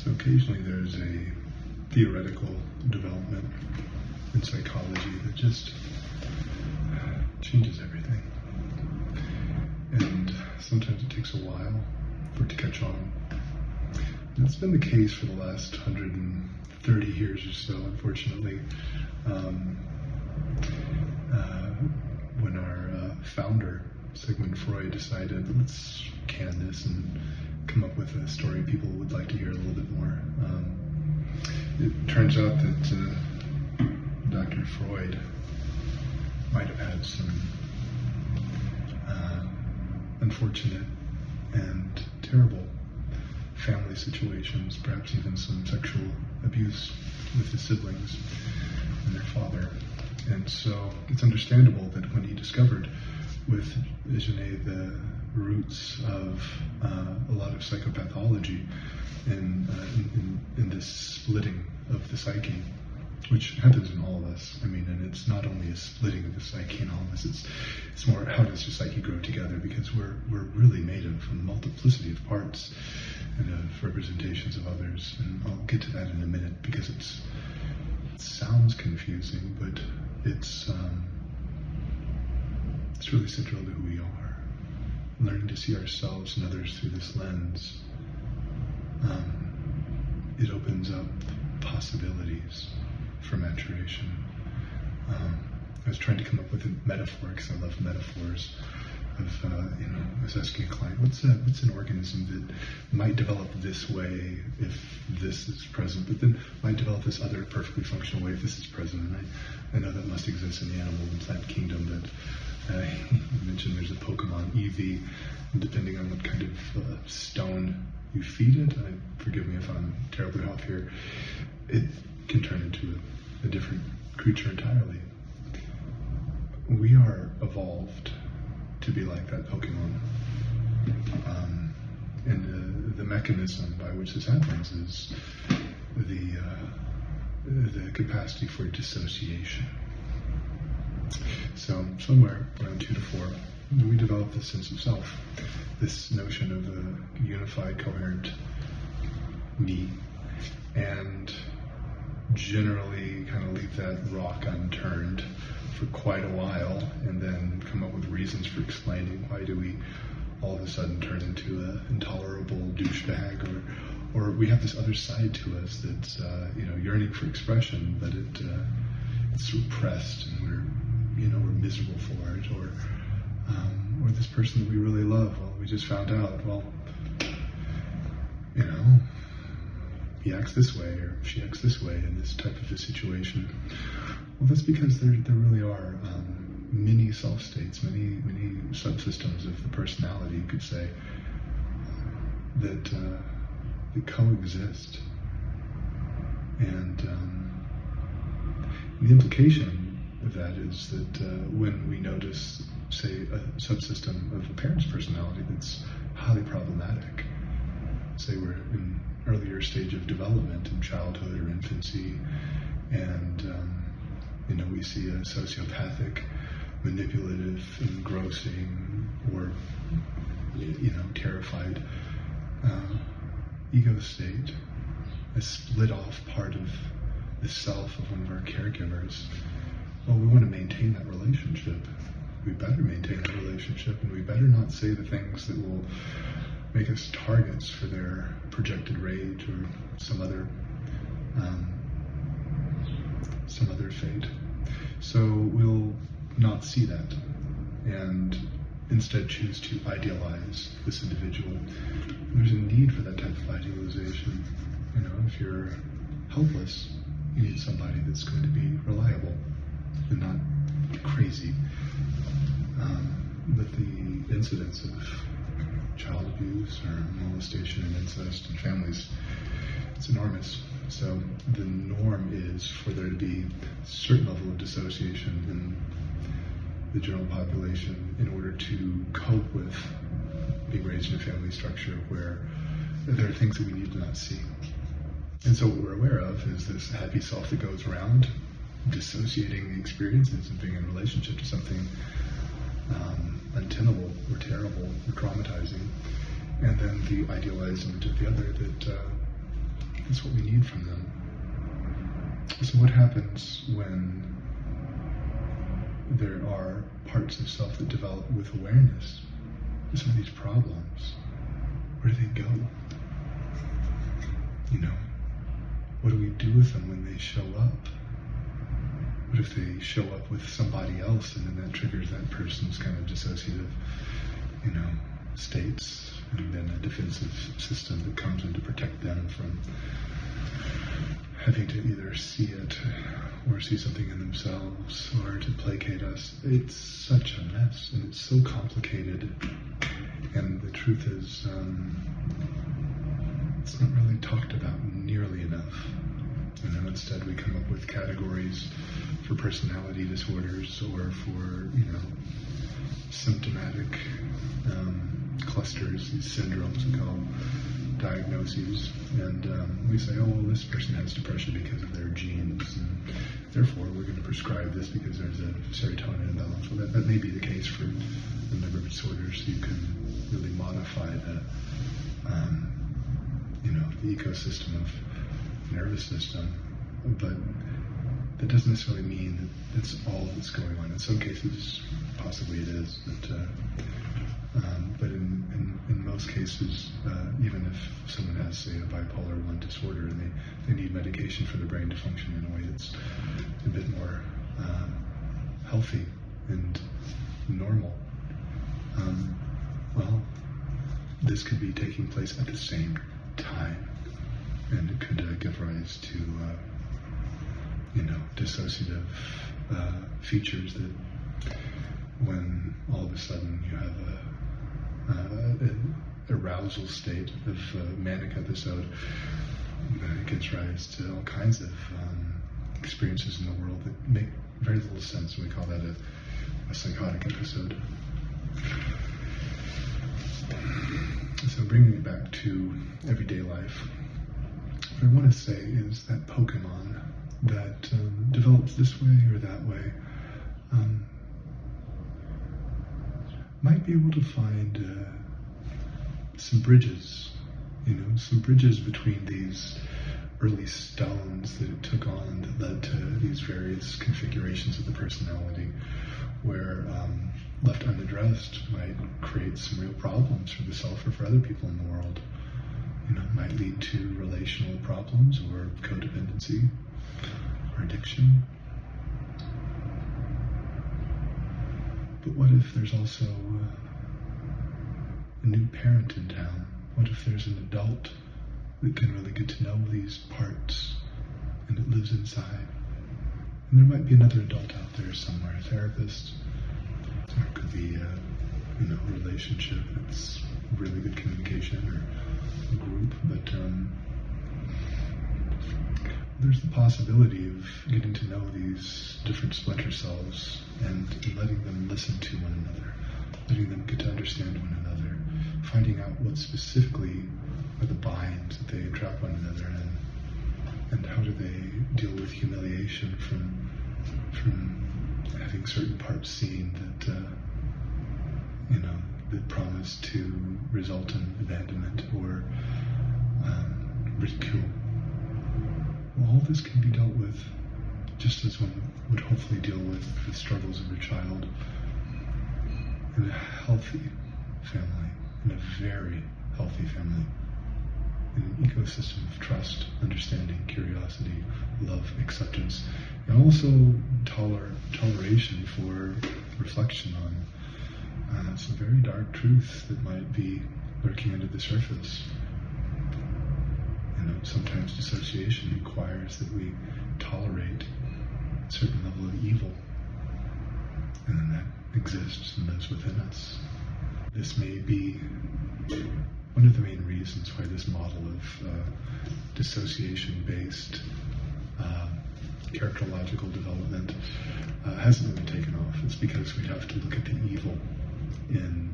So occasionally there's a theoretical development in psychology that just changes everything. And sometimes it takes a while for it to catch on. And that's been the case for the last 130 years or so, unfortunately. When our founder, Sigmund Freud, decided, let's can this and come up with a story people would like to hear a little bit more. It turns out that Dr. Freud might have had some unfortunate and terrible family situations, perhaps even some sexual abuse with his siblings and their father. And so it's understandable that when he discovered with Jungian the roots of a lot of psychopathology in this splitting of the psyche, which happens in all of us. I mean, and it's not only a splitting of the psyche in all of us, it's more how does your psyche grow together, because we're really made of a multiplicity of parts and of representations of others. And I'll get to that in a minute, because it sounds confusing, but it's really central to who we are. Learning to see ourselves and others through this lens, it opens up possibilities for maturation. I was trying to come up with a metaphor, because I love metaphors, of, I was asking a client, what's an organism that might develop this way if this is present, but then might develop this other perfectly functional way if this is present? And I know that must exist in the animal and plant kingdom, that you mentioned there's a Pokemon, Eevee, and depending on what kind of stone you feed it, forgive me if I'm terribly off here, it can turn into a different creature entirely. We are evolved to be like that Pokemon. And the mechanism by which this happens is the capacity for dissociation. So somewhere around 2 to 4, we develop this sense of self, this notion of a unified, coherent me, and generally kind of leave that rock unturned for quite a while, and then come up with reasons for explaining why do we all of a sudden turn into an intolerable douchebag, or we have this other side to us that's yearning for expression, but it's repressed, and we're miserable for it, or this person that we really love, well, we just found out, he acts this way, or she acts this way in this type of a situation. Well, that's because there really are many self-states, many subsystems of the personality, you could say, that coexist. And the implication of that is that when we notice, say, a subsystem of a parent's personality that's highly problematic, say we're in earlier stage of development in childhood or infancy, and we see a sociopathic, manipulative, engrossing, or terrified ego state, a split off part of the self of one of our caregivers. Well, we want to maintain that relationship. We better maintain that relationship, and we better not say the things that will make us targets for their projected rage or some other fate. So we'll not see that, and instead choose to idealize this individual. There's a need for that type of idealization. If you're helpless, you need somebody that's going to be reliable and not crazy. But the incidence of child abuse or molestation and incest in families, it's enormous. So the norm is for there to be a certain level of dissociation in the general population in order to cope with being raised in a family structure where there are things that we need to not see. And so what we're aware of is this happy self that goes around dissociating the experiences and being in relationship to something untenable or terrible or traumatizing, and then the idealizing of the other that That's what we need from them. So what happens when there are parts of self that develop with awareness? Some of these problems, where do they go? What do we do with them when they show up? What if they show up with somebody else, and then that triggers that person's kind of dissociative, states, and then a defensive system that comes in to protect them from having to either see it or see something in themselves or to placate us. It's such a mess, and it's so complicated. And the truth is, it's not really talked about nearly enough. Instead we come up with categories for personality disorders or for, symptomatic clusters, these syndromes we call diagnoses. And we say, oh, well, this person has depression because of their genes, and therefore we're going to prescribe this because there's a serotonin imbalance. Well, that may be the case for a number of disorders. You can really modify the ecosystem of the nervous system, but that doesn't necessarily mean that that's all that's going on. In some cases, possibly it is, but in most cases, even if someone has, say, a bipolar 1 disorder and they need medication for the brain to function in a way that's a bit more healthy and normal, well, this could be taking place at the same time, and it could give rise to dissociative features that when all of a sudden you have an arousal state of manic episode, it gives rise to all kinds of experiences in the world that make very little sense. We call that a psychotic episode. So bringing it back to everyday life, what I want to say is that Pokemon that develops this way or that way might be able to find some bridges, some bridges between these early stones that it took on that led to these various configurations of the personality, where left unaddressed might create some real problems for the self or for other people in the world. Might lead to relational problems or codependency or addiction. But what if there's also a new parent in town? What if there's an adult that can really get to know these parts and it lives inside? And there might be another adult out there somewhere, a therapist, or it could be a relationship that's really good communication, or a group, but there's the possibility of getting to know these different splinter selves and letting them listen to one another, letting them get to understand one another, finding out what specifically are the binds that they attract one another in, and how do they deal with humiliation from having certain parts seen that that promise to result in abandonment or ridicule. Well, all this can be dealt with just as one would hopefully deal with the struggles of a child in a healthy family, in a very healthy family, in an ecosystem of trust, understanding, curiosity, love, acceptance, and also toleration for reflection on some very dark truths that might be lurking under the surface. Sometimes dissociation requires that we tolerate a certain level of evil, and then that exists and lives within us. This may be one of the main reasons why this model of dissociation-based characterological development hasn't really taken off. It's because we have to look at the evil in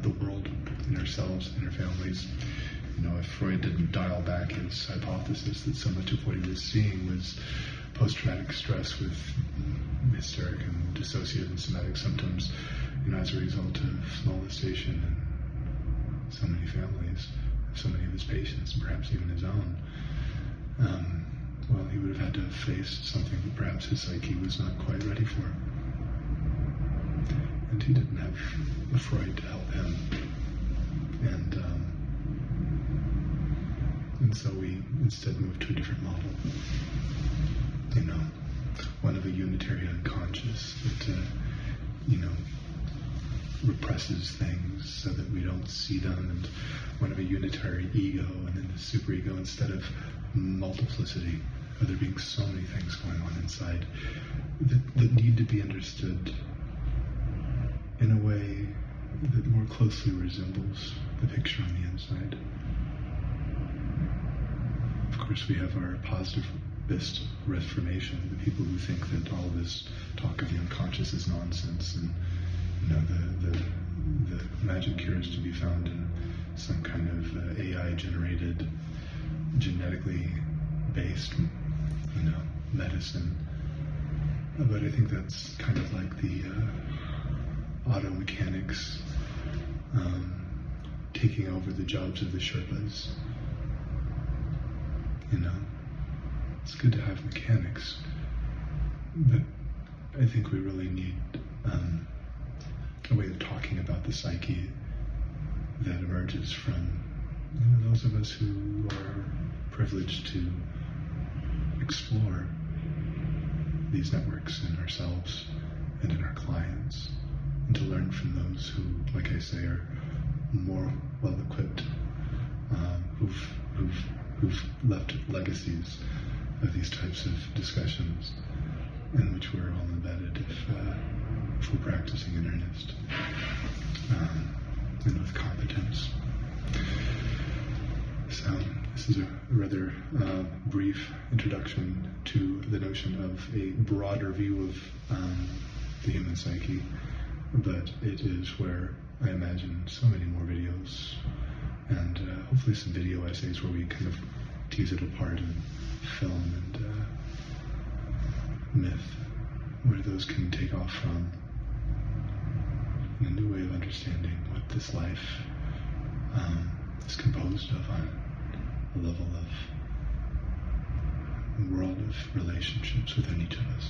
the world, in ourselves, in our families. If Freud didn't dial back his hypothesis that so much of what he was seeing was post-traumatic stress with hysteric and dissociative and somatic symptoms, as a result of molestation in so many families, so many of his patients, and perhaps even his own, well, he would have had to have faced something that perhaps his psyche was not quite ready for. And he didn't have a Freud to help him. And so we instead moved to a different model. One of a unitary unconscious that, represses things so that we don't see them, and one of a unitary ego, and then the superego instead of multiplicity, of there being so many things going on inside that need to be understood in a way that more closely resembles the picture on the inside. Of course, we have our positivist reformation, the people who think that all this talk of the unconscious is nonsense, and the magic cure is to be found in some kind of AI-generated, genetically based, medicine. But I think that's kind of like the auto mechanics taking over the jobs of the Sherpas. It's good to have mechanics, but I think we really need a way of talking about the psyche that emerges from those of us who are privileged to explore these networks in ourselves and in our clients, and to learn from those who, like I say, are more well-equipped, who've left legacies of these types of discussions in which we're all embedded if we're practicing in earnest and with competence. So this is a rather brief introduction to the notion of a broader view of the human psyche, but it is where I imagine so many more videos and hopefully some video essays where we kind of tease it apart in film and myth, where those can take off from, and a new way of understanding what this life is composed of on a level of a world of relationships within each of us.